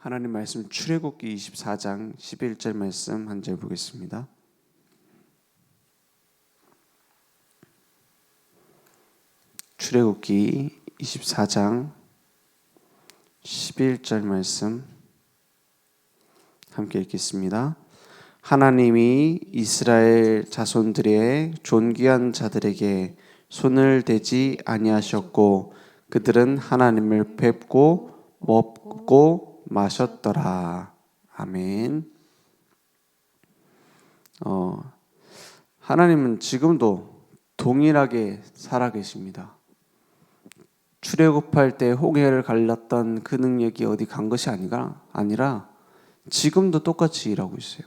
하나님 말씀 출애굽기 24장 11절 말씀 한 절 보겠습니다. 출애굽기 24장 11절 말씀 함께 읽겠습니다. 하나님이 이스라엘 자손들의 존귀한 자들에게 손을 대지 아니하셨고 그들은 하나님을 뵙고 먹고 마셨더라. 아멘. 하나님은 지금도 동일하게 살아계십니다. 출애굽할 때 홍해를 갈랐던 그 능력이 어디 간 것이 아니라 지금도 똑같이 일하고 있어요.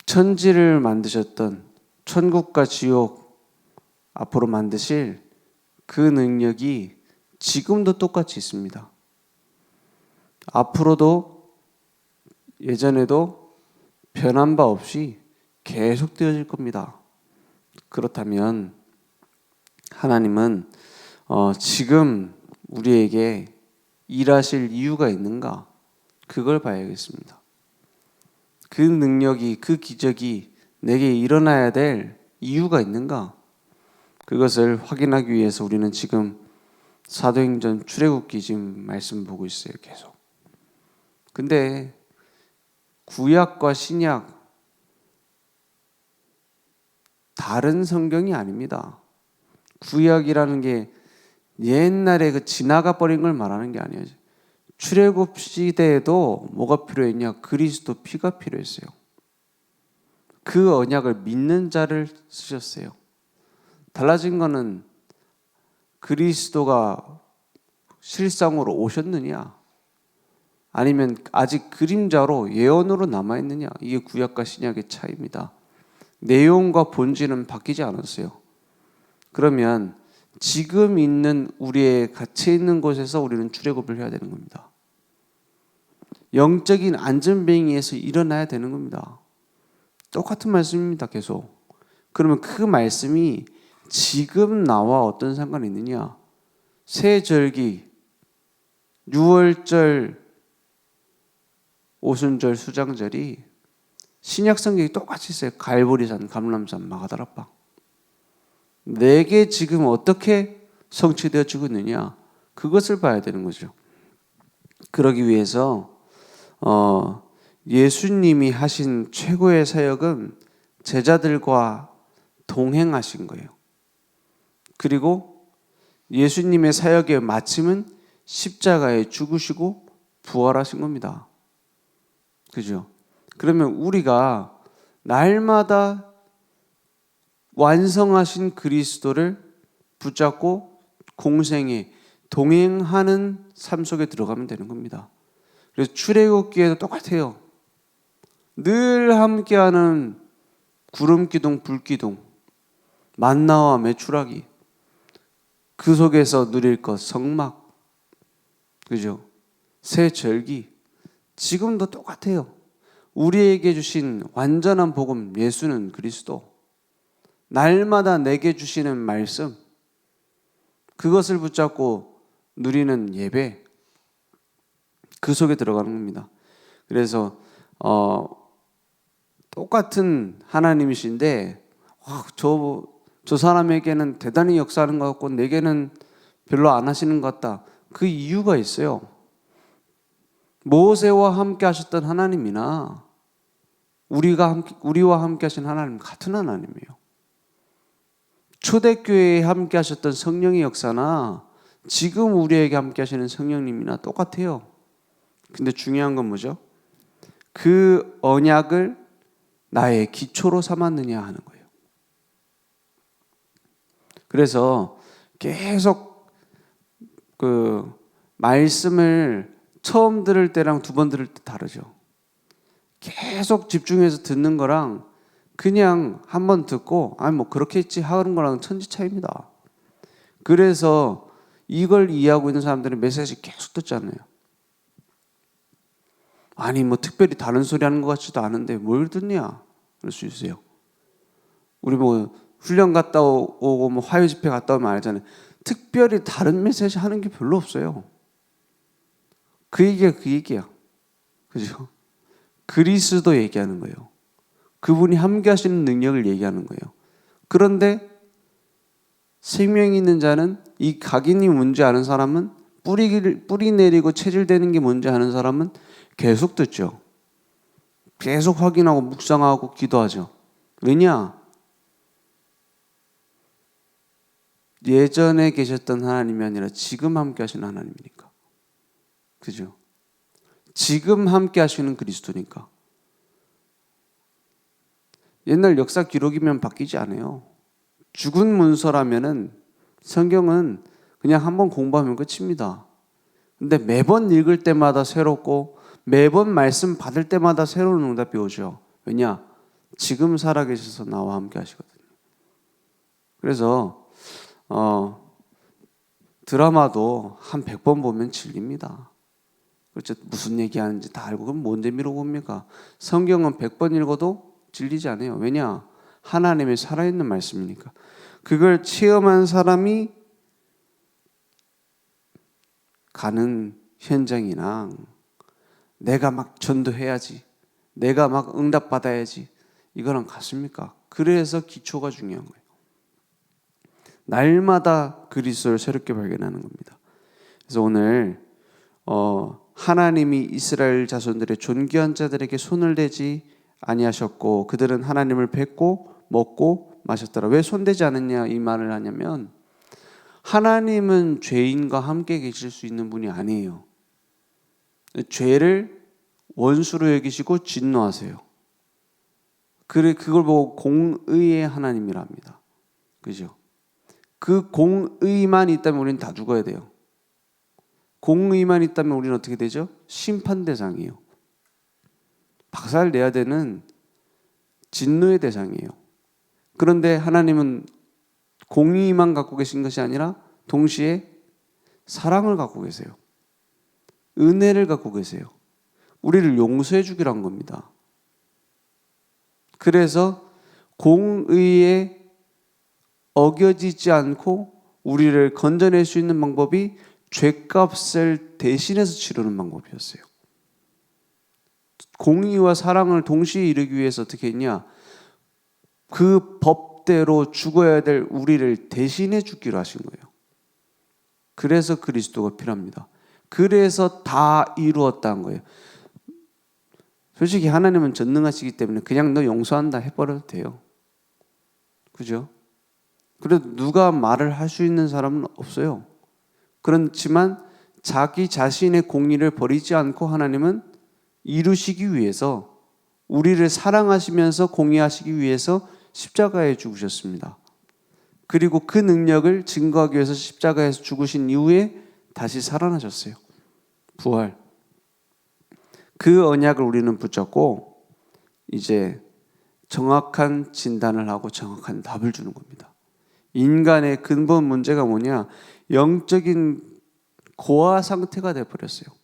천지를 만드셨던 천국과 지옥 앞으로 만드실 그 능력이 지금도 똑같이 있습니다. 앞으로도 예전에도 변한 바 없이 계속 되어질 겁니다. 그렇다면 하나님은 지금 우리에게 일하실 이유가 있는가? 그걸 봐야겠습니다. 그 능력이, 그 기적이 내게 일어나야 될 이유가 있는가? 그것을 확인하기 위해서 우리는 지금 사도행전 출애굽기 지금 말씀 보고 있어요. 계속. 근데 구약과 신약 다른 성경이 아닙니다. 구약이라는 게 옛날에 그 지나가 버린 걸 말하는 게 아니에요. 출애굽 시대에도 뭐가 필요했냐? 그리스도 피가 필요했어요. 그 언약을 믿는 자를 쓰셨어요. 달라진 거는 그리스도가 실상으로 오셨느냐? 아니면 아직 그림자로 예언으로 남아있느냐? 이게 구약과 신약의 차이입니다. 내용과 본질은 바뀌지 않았어요. 그러면 지금 있는 우리의 갇혀 있는 곳에서 우리는 출애굽을 해야 되는 겁니다. 영적인 안전뱅이에서 일어나야 되는 겁니다. 똑같은 말씀입니다. 계속. 그러면 그 말씀이 지금 나와 어떤 상관이 있느냐? 세절기, 유월절, 오순절, 수장절이 신약 성경이 똑같이 있어요. 갈보리산, 감람산, 마가다락방. 내게 지금 어떻게 성취되어지고 있느냐? 그것을 봐야 되는 거죠. 그러기 위해서 예수님이 하신 최고의 사역은 제자들과 동행하신 거예요. 그리고 예수님의 사역의 마침은 십자가에 죽으시고 부활하신 겁니다. 그죠? 그러면 우리가 날마다 완성하신 그리스도를 붙잡고 공생에 동행하는 삶 속에 들어가면 되는 겁니다. 그래서 출애굽기에도 똑같아요. 늘 함께하는 구름기둥, 불기둥, 만나와 메추라기, 그 속에서 누릴 것, 성막, 그죠? 새 절기, 지금도 똑같아요. 우리에게 주신 완전한 복음, 예수는 그리스도, 날마다 내게 주시는 말씀, 그것을 붙잡고 누리는 예배, 그 속에 들어가는 겁니다. 그래서 똑같은 하나님이신데 저 사람에게는 대단히 역사하는 것 같고 내게는 별로 안 하시는 것 같다. 그 이유가 있어요. 모세와 함께 하셨던 하나님이나 우리와 함께 하신 하나님 같은 하나님이에요. 초대교회에 함께 하셨던 성령의 역사나 지금 우리에게 함께 하시는 성령님이나 똑같아요. 근데 중요한 건 뭐죠? 그 언약을 나의 기초로 삼았느냐 하는 거예요. 그래서 계속 그 말씀을 처음 들을 때랑 두 번 들을 때 다르죠. 계속 집중해서 듣는 거랑 그냥 한 번 듣고 뭐 그렇겠지 하는 거랑 천지 차이입니다. 그래서 이걸 이해하고 있는 사람들은 메시지 계속 듣잖아요. 아니 뭐 특별히 다른 소리 하는 것 같지도 않은데 뭘 듣냐? 그럴 수 있어요. 우리 뭐 훈련 갔다 오고 뭐 화요 집회 갔다 오면 알잖아요. 특별히 다른 메시지 하는 게 별로 없어요. 그 얘기야. 그죠? 그리스도 얘기하는 거예요. 그분이 함께 하시는 능력을 얘기하는 거예요. 그런데 생명이 있는 자는, 이 각인이 뭔지 아는 사람은, 뿌리 내리고 체질되는 게 뭔지 아는 사람은 계속 듣죠. 계속 확인하고 묵상하고 기도하죠. 왜냐? 예전에 계셨던 하나님이 아니라 지금 함께 하시는 하나님이니까. 그죠? 지금 함께 하시는 그리스도니까. 옛날 역사 기록이면 바뀌지 않아요. 죽은 문서라면은 성경은 그냥 한번 공부하면 끝입니다. 근데 매번 읽을 때마다 새롭고 매번 말씀 받을 때마다 새로운 응답이 오죠. 왜냐? 지금 살아계셔서 나와 함께 하시거든요. 그래서 드라마도 한 100번 보면 질립니다. 그렇죠? 무슨 얘기하는지 다 알고 그럼 뭔 재미로 봅니까? 성경은 100번 읽어도 질리지 않아요. 왜냐? 하나님의 살아있는 말씀이니까. 그걸 체험한 사람이 가는 현장이나 내가 막 전도해야지, 내가 막 응답받아야지, 이거랑 같습니까? 그래서 기초가 중요한 거예요. 날마다 그리스도를 새롭게 발견하는 겁니다. 그래서 오늘 하나님이 이스라엘 자손들의 존귀한 자들에게 손을 대지 아니하셨고 그들은 하나님을 뵙고 먹고 마셨더라. 왜 손대지 않았냐 이 말을 하냐면, 하나님은 죄인과 함께 계실 수 있는 분이 아니에요. 죄를 원수로 여기시고 진노하세요. 그걸 보고 공의의 하나님이라 합니다. 그죠? 그 공의만 있다면 우리는 다 죽어야 돼요. 공의만 있다면 우리는 어떻게 되죠? 심판 대상이에요. 박살 내야 되는 진노의 대상이에요. 그런데 하나님은 공의만 갖고 계신 것이 아니라 동시에 사랑을 갖고 계세요. 은혜를 갖고 계세요. 우리를 용서해 주기로 한 겁니다. 그래서 공의에 어겨지지 않고 우리를 건져낼 수 있는 방법이 죄값을 대신해서 치르는 방법이었어요. 공의와 사랑을 동시에 이루기 위해서 어떻게 했냐? 그 법대로 죽어야 될 우리를 대신해 죽기로 하신 거예요. 그래서 그리스도가 필요합니다. 그래서 다 이루었다는 거예요. 솔직히 하나님은 전능하시기 때문에 그냥 너 용서한다 해버려도 돼요. 그죠? 그래도 누가 말을 할 수 있는 사람은 없어요. 그렇지만 자기 자신의 공의를 버리지 않고 하나님은 이루시기 위해서, 우리를 사랑하시면서 공의하시기 위해서 십자가에 죽으셨습니다. 그리고 그 능력을 증거하기 위해서 십자가에서 죽으신 이후에 다시 살아나셨어요. 부활. 그 언약을 우리는 붙잡고 이제 정확한 진단을 하고 정확한 답을 주는 겁니다. 인간의 근본 문제가 뭐냐? 영적인 고아 상태가 되어버렸어요.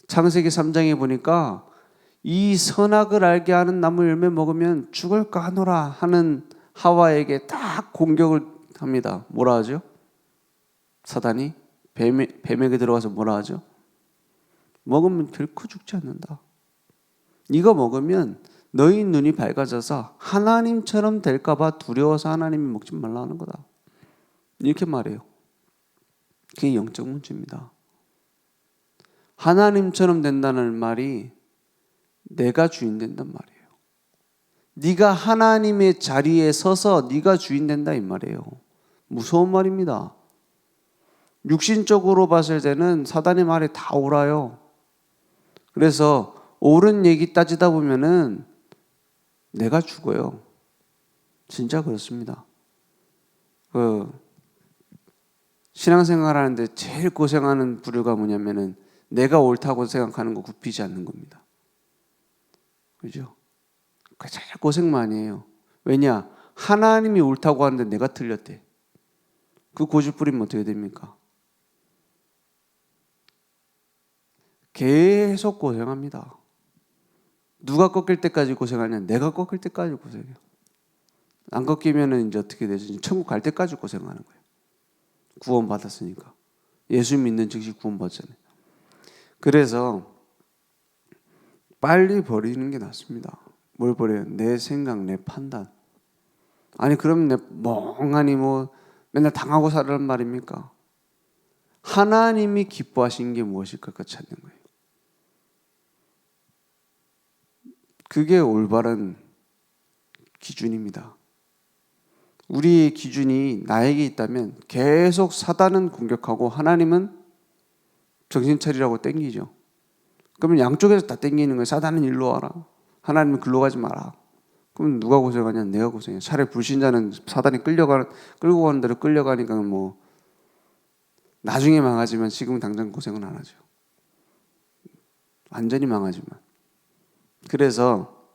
창세기 3장에 보니까 이 선악을 알게 하는 나무 열매 먹으면 죽을까 하노라 하는 하와에게 딱 공격을 합니다. 뭐라 하죠? 사단이 뱀에게 들어가서 뭐라 하죠? 먹으면 결코 죽지 않는다. 이거 먹으면 너희 눈이 밝아져서 하나님처럼 될까 봐 두려워서 하나님이 먹지 말라 하는 거다. 이렇게 말해요. 그게 영적 문제입니다. 하나님처럼 된다는 말이 내가 주인 된단 말이에요. 네가 하나님의 자리에 서서 네가 주인 된다 이 말이에요. 무서운 말입니다. 육신적으로 봤을 때는 사단의 말이 다 옳아요. 그래서 옳은 얘기 따지다 보면은 내가 죽어요. 진짜 그렇습니다. 신앙생활 하는데 제일 고생하는 부류가 뭐냐면은 내가 옳다고 생각하는 거 굽히지 않는 겁니다. 그죠? 그게 제일 고생 많이 해요. 왜냐? 하나님이 옳다고 하는데 내가 틀렸대. 그 고집 부리면 어떻게 됩니까? 계속 고생합니다. 누가 꺾일 때까지 고생하냐? 내가 꺾일 때까지 고생해요. 안 꺾이면 이제 어떻게 되죠? 천국 갈 때까지 고생하는 거예요. 구원 받았으니까. 예수 믿는 즉시 구원 받잖아요. 그래서 빨리 버리는 게 낫습니다. 뭘 버려요? 내 생각, 내 판단. 아니 그럼 내 멍하니 뭐 맨날 당하고 살란 말입니까? 하나님이 기뻐하시는 게 무엇일까 찾는 거예요. 그게 올바른 기준입니다. 우리의 기준이 나에게 있다면 계속 사단은 공격하고 하나님은 정신 차리라고 땡기죠. 그러면 양쪽에서 다 땡기는 거예요. 사단은 일로 와라. 하나님은 글로 가지 마라. 그럼 누가 고생하냐? 내가 고생해. 차라리 불신자는 사단이 끌고 가는 대로 끌려가니까 뭐 나중에 망하지만 지금 당장 고생은 안 하죠. 완전히 망하지만. 그래서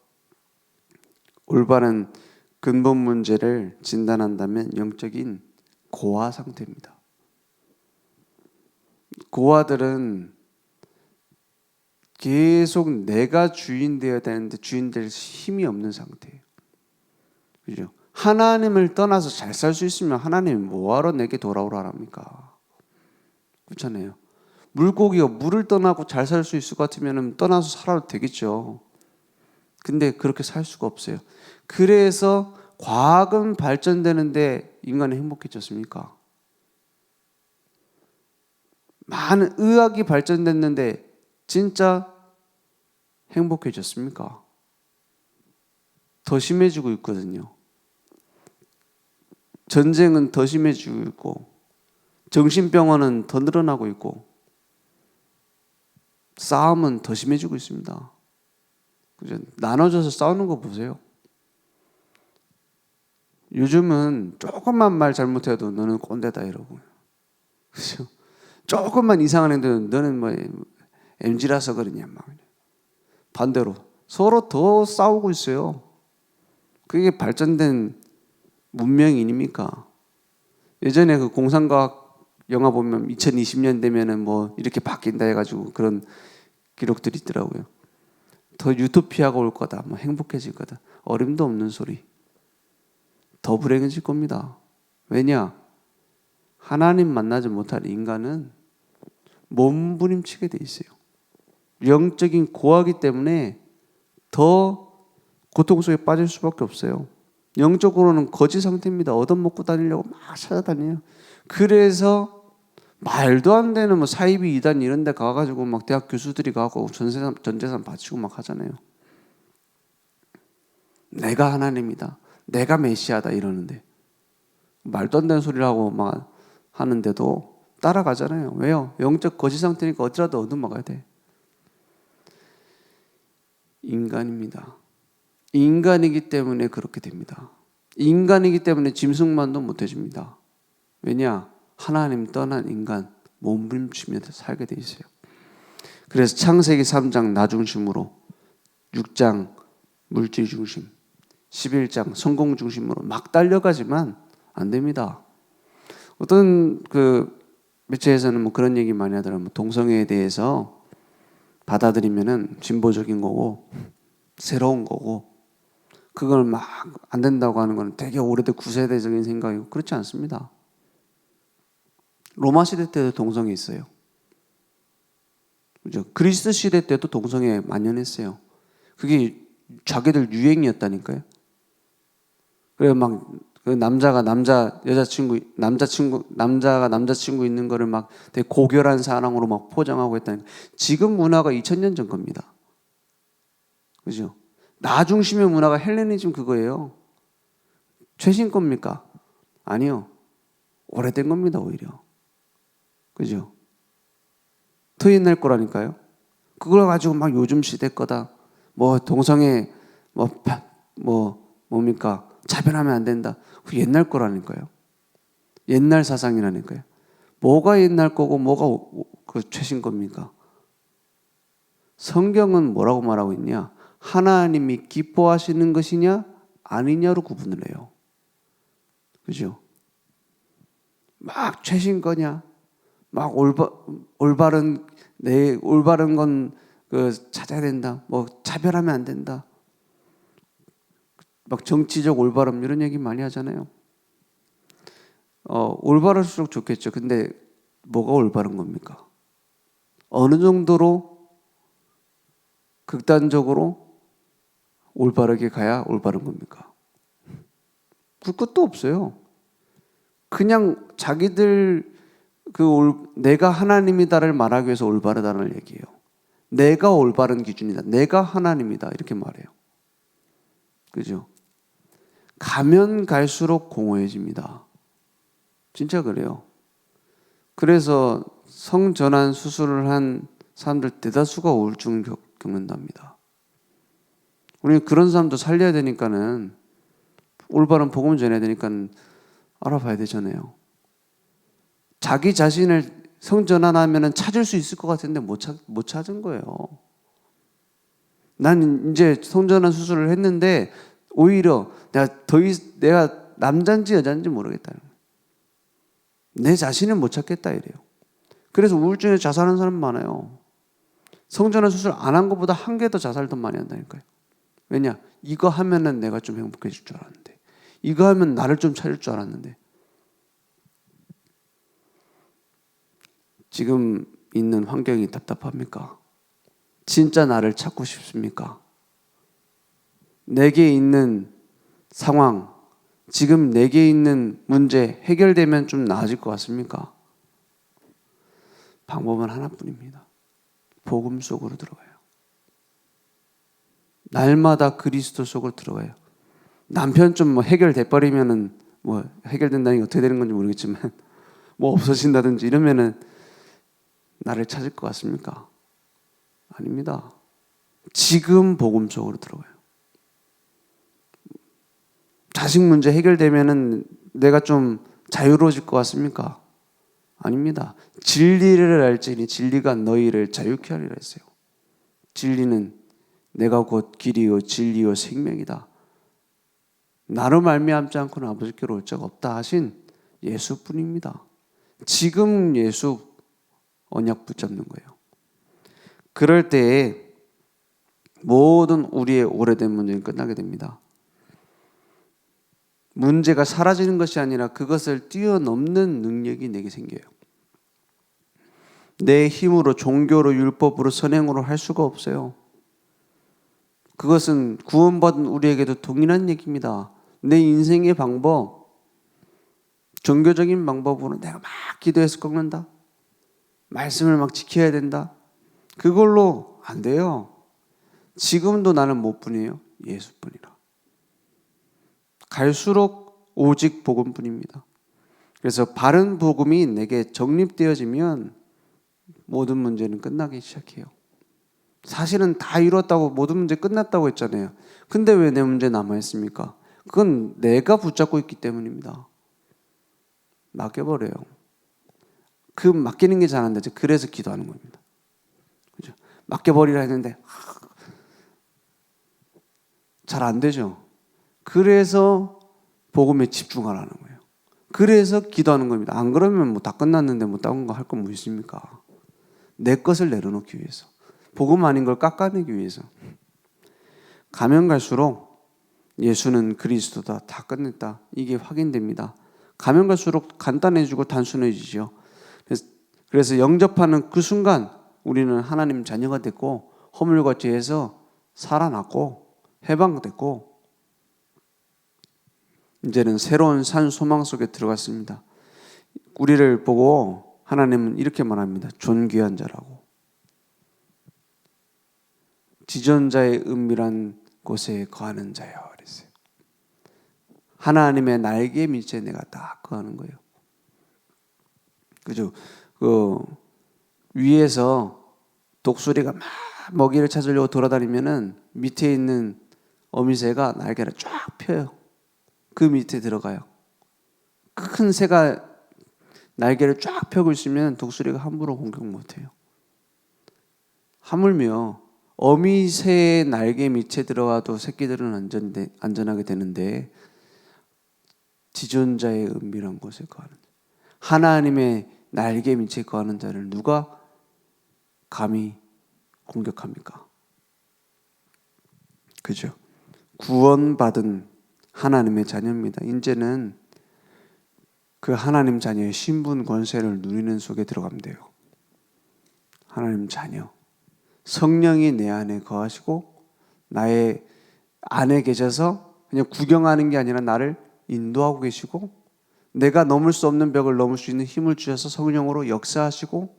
올바른 근본 문제를 진단한다면 영적인 고아 상태입니다. 고아들은 계속 내가 주인 되어야 되는데 주인 될 힘이 없는 상태예요. 그죠? 하나님을 떠나서 잘 살 수 있으면 하나님이 뭐하러 내게 돌아오라 합니까? 그렇잖아요. 물고기가 물을 떠나고 잘 살 수 있을 것 같으면 떠나서 살아도 되겠죠. 근데 그렇게 살 수가 없어요. 그래서 과학은 발전되는데 인간은 행복해졌습니까? 많은 의학이 발전됐는데 진짜 행복해졌습니까? 더 심해지고 있거든요. 전쟁은 더 심해지고 있고 정신병원은 더 늘어나고 있고 싸움은 더 심해지고 있습니다. 그죠? 나눠져서 싸우는 거 보세요. 요즘은 조금만 말 잘못해도 너는 꼰대다 이러고, 그죠? 조금만 이상한 행동은 너는 뭐 MZ라서 그러냐 막. 반대로 서로 더 싸우고 있어요. 그게 발전된 문명인입니까? 예전에 그 공상과학 영화 보면 2020년 되면은 뭐 이렇게 바뀐다 해가지고 그런 기록들이 있더라고요. 더 유토피아가 올 거다, 뭐 행복해질 거다. 어림도 없는 소리. 더 불행해질 겁니다. 왜냐? 하나님 만나지 못할 인간은 몸부림치게 돼 있어요. 영적인 고아이기 때문에 더 고통 속에 빠질 수밖에 없어요. 영적으로는 거지 상태입니다. 얻어먹고 다니려고 막 찾아다녀요. 그래서 말도 안 되는 뭐 사이비 이단 이런 데 가가지고 막 대학 교수들이 가고 전 재산 바치고 막 하잖아요. 내가 하나님이다, 내가 메시아다 이러는데 말도 안 되는 소리를 하고 막 하는데도 따라가잖아요. 왜요? 영적 거지 상태니까 어디라도 얻어먹어야 돼. 인간입니다. 인간이기 때문에 그렇게 됩니다. 인간이기 때문에 짐승만도 못해줍니다. 왜냐? 하나님 떠난 인간 몸부림치면서 살게 돼 있어요. 그래서 창세기 3장 나 중심으로, 6장 물질 중심, 11장 성공 중심으로 막 달려가지만 안 됩니다. 어떤 그 매체에서는 뭐 그런 얘기 많이 하더라고요. 동성애에 대해서 받아들이면은 진보적인 거고 새로운 거고, 그걸 막 안 된다고 하는 건 되게 오래된 구세대적인 생각이고 그렇지 않습니다. 로마 시대 때도 동성애 있어요. 그죠? 그리스 시대 때도 동성애 만연했어요. 그게 자기들 유행이었다니까요. 그래서 막 그 남자가 남자친구 있는 거를 막 되게 고결한 사랑으로 막 포장하고 했다니까. 지금 문화가 2000년 전 겁니다. 그죠? 나 중심의 문화가 헬레니즘 그거예요. 최신 겁니까? 아니요. 오래된 겁니다, 오히려. 그죠? 더 옛날 거라니까요. 그걸 가지고 막 요즘 시대 거다. 뭐 동성애 뭡니까? 차별하면 안 된다. 그 옛날 거라니까요. 옛날 사상이라니까요. 뭐가 옛날 거고 뭐가 그 최신 겁니까? 성경은 뭐라고 말하고 있냐? 하나님이 기뻐하시는 것이냐 아니냐로 구분을 해요. 그죠? 막 최신 거냐? 막 올바른 건 그 찾아야 된다. 뭐 차별하면 안 된다. 막 정치적 올바름 이런 얘기 많이 하잖아요. 올바를수록 좋겠죠. 근데 뭐가 올바른 겁니까? 어느 정도로 극단적으로 올바르게 가야 올바른 겁니까? 그 끝도 없어요. 그냥 자기들 내가 하나님이다를 말하기 위해서 올바르다는 얘기예요. 내가 올바른 기준이다. 내가 하나님이다. 이렇게 말해요. 그죠? 가면 갈수록 공허해집니다. 진짜 그래요. 그래서 성전환 수술을 한 사람들 대다수가 우울증을 겪는답니다. 우리는 그런 사람도 살려야 되니까는 올바른 복음을 전해야 되니까 알아봐야 되잖아요. 자기 자신을 성전환하면 찾을 수 있을 것 같은데 못 찾은 거예요. 난 이제 성전환 수술을 했는데 오히려 내가 남자인지 여자인지 모르겠다. 내 자신을 못 찾겠다 이래요. 그래서 우울증에 자살하는 사람 많아요. 성전환 수술 안 한 것보다 한 개 더 자살 더 많이 한다니까요. 왜냐? 이거 하면은 내가 좀 행복해질 줄 알았는데, 이거 하면 나를 좀 찾을 줄 알았는데. 지금 있는 환경이 답답합니까? 진짜 나를 찾고 싶습니까? 내게 있는 상황, 지금 내게 있는 문제 해결되면 좀 나아질 것 같습니까? 방법은 하나뿐입니다. 복음 속으로 들어가요. 날마다 그리스도 속으로 들어가요. 남편 좀 해결돼 버리면은 해결된다는 게 어떻게 되는 건지 모르겠지만 없어진다든지 이러면은 나를 찾을 것 같습니까? 아닙니다. 지금 복음 속으로 들어가요. 자식 문제 해결되면은 내가 좀 자유로워질 것 같습니까? 아닙니다. 진리를 알지니 진리가 너희를 자유케 하리라 했어요. 진리는 내가 곧 길이요 진리요 생명이다. 나로 말미암지 않고는 아버지께로 올 자가 없다 하신 예수뿐입니다. 지금 예수 언약 붙잡는 거예요. 그럴 때에 모든 우리의 오래된 문제는 끝나게 됩니다. 문제가 사라지는 것이 아니라 그것을 뛰어넘는 능력이 내게 생겨요. 내 힘으로 종교로 율법으로 선행으로 할 수가 없어요. 그것은 구원받은 우리에게도 동일한 얘기입니다. 내 인생의 방법, 종교적인 방법으로 내가 막 기도해서 꺾는다. 말씀을 막 지켜야 된다. 그걸로 안 돼요. 지금도 나는 뭐뿐이에요? 예수뿐이라. 갈수록 오직 복음뿐입니다. 그래서 바른 복음이 내게 정립되어지면 모든 문제는 끝나기 시작해요. 사실은 다 이뤘다고 모든 문제 끝났다고 했잖아요. 근데 왜 내 문제 남아있습니까? 그건 내가 붙잡고 있기 때문입니다. 맡겨버려요. 그 맡기는 게 잘 안 되죠. 그래서 기도하는 겁니다. 그죠? 맡겨버리라 했는데 잘 안 되죠. 그래서 복음에 집중하라는 거예요. 그래서 기도하는 겁니다. 안 그러면 다 끝났는데 다른 거 할 건 뭐 있습니까? 내 것을 내려놓기 위해서. 복음 아닌 걸 깎아내기 위해서. 가면 갈수록 예수는 그리스도다. 다 끝냈다. 이게 확인됩니다. 가면 갈수록 간단해지고 단순해지죠. 그래서 영접하는 그 순간 우리는 하나님 자녀가 됐고 허물과 죄에서 살아났고 해방됐고 이제는 새로운 산 소망 속에 들어갔습니다. 우리를 보고 하나님은 이렇게 말합니다. 존귀한 자라고. 지존자의 은밀한 곳에 거하는 자여 그랬어요. 하나님의 날개 밑에 내가 딱 거하는 거예요. 그죠? 위에서 독수리가 막 먹이를 찾으려고 돌아다니면은 밑에 있는 어미새가 날개를 쫙 펴요. 그 밑에 들어가요. 큰 새가 날개를 쫙 펴고 있으면 독수리가 함부로 공격 못해요. 하물며 어미새의 날개 밑에 들어가도 새끼들은 안전하게 되는데 지존자의 은밀한 곳에 거하는 하나님의 날개 밑에 거하는 자를 누가 감히 공격합니까? 그죠? 구원받은 하나님의 자녀입니다. 이제는 그 하나님 자녀의 신분 권세를 누리는 속에 들어가면 돼요. 하나님 자녀, 성령이 내 안에 거하시고 나의 안에 계셔서 그냥 구경하는 게 아니라 나를 인도하고 계시고, 내가 넘을 수 없는 벽을 넘을 수 있는 힘을 주셔서 성령으로 역사하시고,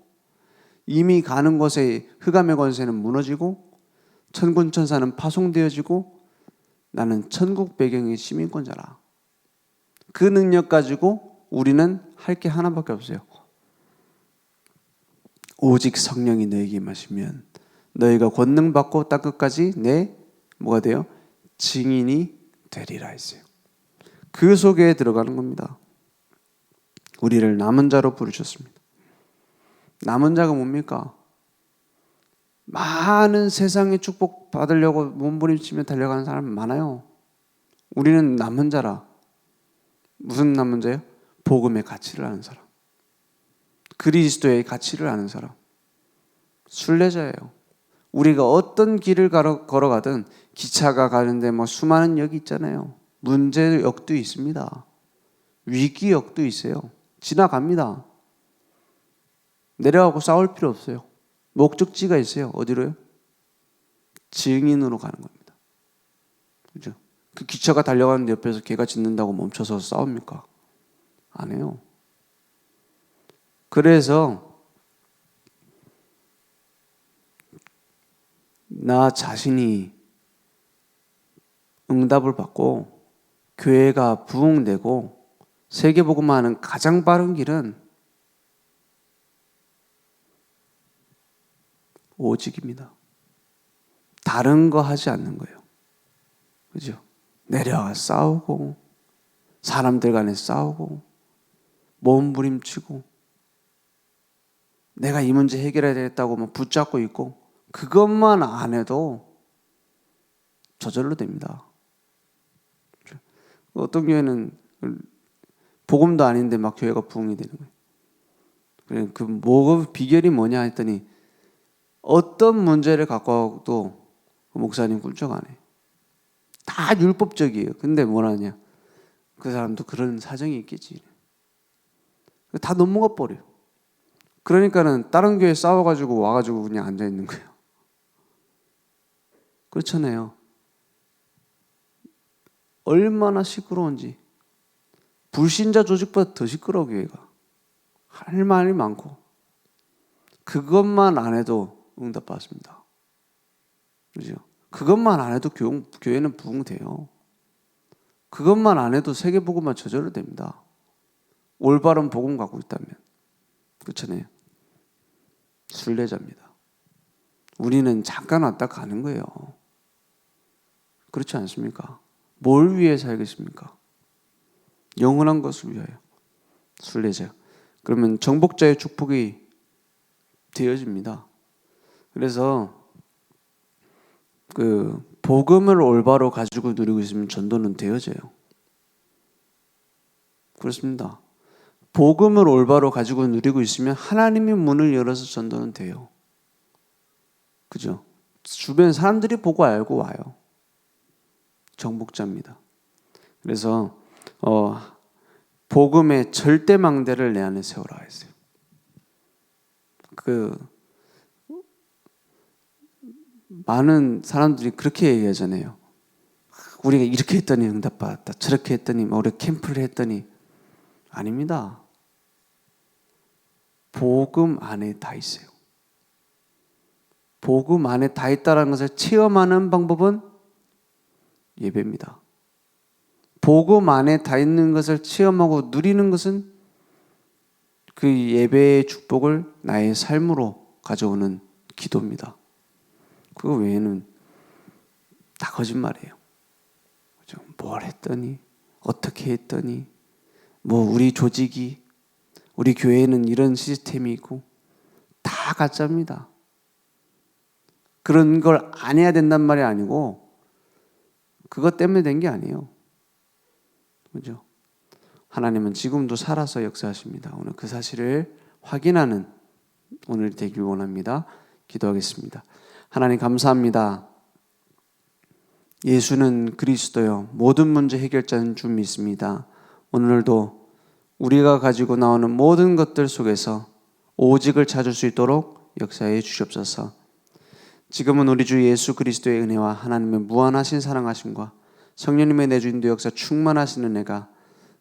이미 가는 곳에 흑암의 권세는 무너지고 천군 천사는 파송되어지고 나는 천국 배경의 시민권자라. 그 능력 가지고 우리는 할 게 하나밖에 없어요. 오직 성령이 너에게 임하시면 너희가 권능 받고 땅 끝까지 내 뭐가 돼요? 증인이 되리라 했어요. 그 속에 들어가는 겁니다. 우리를 남은 자로 부르셨습니다. 남은 자가 뭡니까? 많은 세상의 축복 받으려고 몸부림치며 달려가는 사람 많아요. 우리는 남은 자라. 무슨 남은 자예요? 복음의 가치를 아는 사람, 그리스도의 가치를 아는 사람, 순례자예요. 우리가 어떤 길을 걸어가든 기차가 가는데 뭐 수많은 역이 있잖아요. 문제역도 있습니다. 위기역도 있어요. 지나갑니다. 내려가고 싸울 필요 없어요. 목적지가 있어요. 어디로요? 증인으로 가는 겁니다. 그죠? 그 기차가 달려가는데 옆에서 개가 짖는다고 멈춰서 싸웁니까? 안 해요. 그래서 나 자신이 응답을 받고 교회가 부흥되고 세계복음화하는 가장 빠른 길은 오직입니다. 다른 거 하지 않는 거예요. 그죠? 내려와 싸우고 사람들 간에 싸우고 몸부림치고 내가 이 문제 해결해야 되겠다고 막 붙잡고 있고 그것만 안 해도 저절로 됩니다. 어떤 교회는 복음도 아닌데 막 교회가 부흥이 되는 거예요. 그 비결이 뭐냐 했더니 어떤 문제를 갖고 와도 그 목사님 꿀쩍 안 해. 다 율법적이에요. 근데 뭐라냐? 그 사람도 그런 사정이 있겠지. 다 넘어가 버려요. 그러니까는 다른 교회 싸워가지고 와가지고 그냥 앉아 있는 거예요. 그렇잖아요. 얼마나 시끄러운지. 불신자 조직보다 더 시끄러워 교회가. 할 말이 많고 그것만 안 해도 응답받습니다. 그죠? 그것만 안 해도 교회는 부흥돼요. 그것만 안 해도 세계복음만 저절로 됩니다. 올바른 복음 갖고 있다면. 그렇잖아요. 순례자입니다. 우리는 잠깐 왔다 가는 거예요. 그렇지 않습니까? 뭘 위해 살겠습니까? 영원한 것을 위하여. 순례자. 그러면 정복자의 축복이 되어집니다. 그래서 그 복음을 올바로 가지고 누리고 있으면 전도는 되어져요. 그렇습니다. 복음을 올바로 가지고 누리고 있으면 하나님이 문을 열어서 전도는 돼요. 그죠? 주변 사람들이 보고 알고 와요. 정복자입니다. 그래서 복음의 절대망대를 내 안에 세우라 했어요. 많은 사람들이 그렇게 얘기하잖아요. 우리가 이렇게 했더니 응답받았다. 저렇게 했더니 우리 캠프를 했더니 아닙니다. 복음 안에 다 있어요. 복음 안에 다 있다는 것을 체험하는 방법은 예배입니다. 복음 안에 다 있는 것을 체험하고 누리는 것은 그 예배의 축복을 나의 삶으로 가져오는 기도입니다. 그거 외에는 다 거짓말이에요. 뭘 했더니 어떻게 했더니 우리 조직이 우리 교회는 이런 시스템이 있고 다 가짜입니다. 그런 걸 안 해야 된단 말이 아니고 그것 때문에 된 게 아니에요. 그죠? 하나님은 지금도 살아서 역사하십니다. 오늘 그 사실을 확인하는 오늘 되길 원합니다. 기도하겠습니다. 하나님 감사합니다. 예수는 그리스도요 모든 문제 해결자인 줄 믿습니다. 오늘도 우리가 가지고 나오는 모든 것들 속에서 오직을 찾을 수 있도록 역사해 주시옵소서. 지금은 우리 주 예수 그리스도의 은혜와 하나님의 무한하신 사랑하심과 성령님의 내주인도 역사 충만하신 은혜가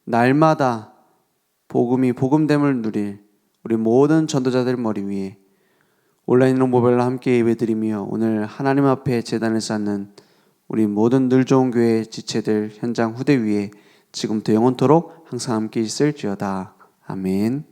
날마다 복음됨을 누릴 우리 모든 전도자들 머리 위에 온라인으로 모바일로 함께 예배드리며 오늘 하나님 앞에 제단을 쌓는 우리 모든 늘 좋은 교회 지체들 현장 후대 위에 지금부터 영원토록 항상 함께 있을지어다. 아멘.